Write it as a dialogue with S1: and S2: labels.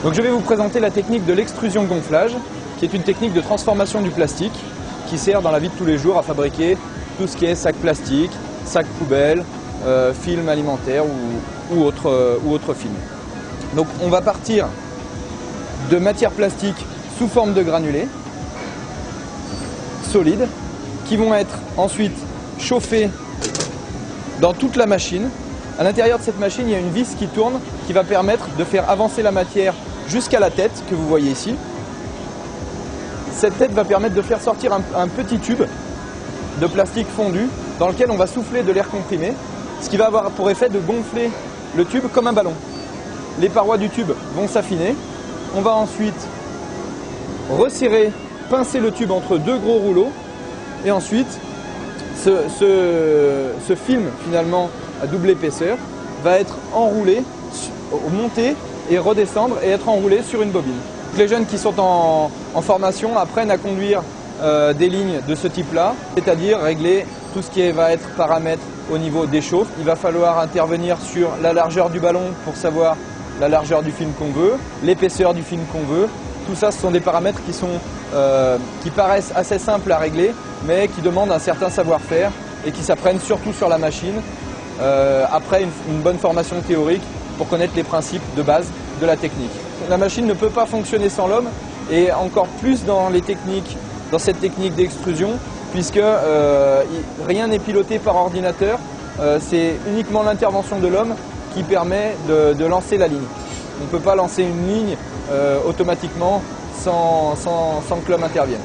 S1: Donc je vais vous présenter la technique de l'extrusion gonflage, qui est une technique de transformation du plastique qui sert dans la vie de tous les jours à fabriquer tout ce qui est sac plastique, sac poubelle, film alimentaire ou autre film. Donc on va partir de matières plastiques sous forme de granulés solides qui vont être ensuite chauffés dans toute la machine. À l'intérieur de cette machine, il y a une vis qui tourne qui va permettre de faire avancer la matière jusqu'à la tête que vous voyez ici. Cette tête va permettre de faire sortir un petit tube de plastique fondu dans lequel on va souffler de l'air comprimé, ce qui va avoir pour effet de gonfler le tube comme un ballon. Les parois du tube vont s'affiner. On va ensuite resserrer, pincer le tube entre deux gros rouleaux et ensuite ce film finalement à double épaisseur va être enroulé, monter et redescendre et être enroulé sur une bobine. Les jeunes qui sont en formation apprennent à conduire des lignes de ce type-là, c'est-à-dire régler tout ce qui va être paramètres au niveau des chauffe. Il va falloir intervenir sur la largeur du ballon pour savoir la largeur du film qu'on veut, l'épaisseur du film qu'on veut. Tout ça, ce sont des paramètres qui paraissent assez simples à régler, mais qui demandent un certain savoir-faire et qui s'apprennent surtout sur la machine, après une bonne formation théorique pour connaître les principes de base de la technique. La machine ne peut pas fonctionner sans l'homme, et encore plus dans cette technique d'extrusion, puisque rien n'est piloté par ordinateur, c'est uniquement l'intervention de l'homme qui permet de lancer la ligne. On ne peut pas lancer une ligne automatiquement sans que l'homme intervienne.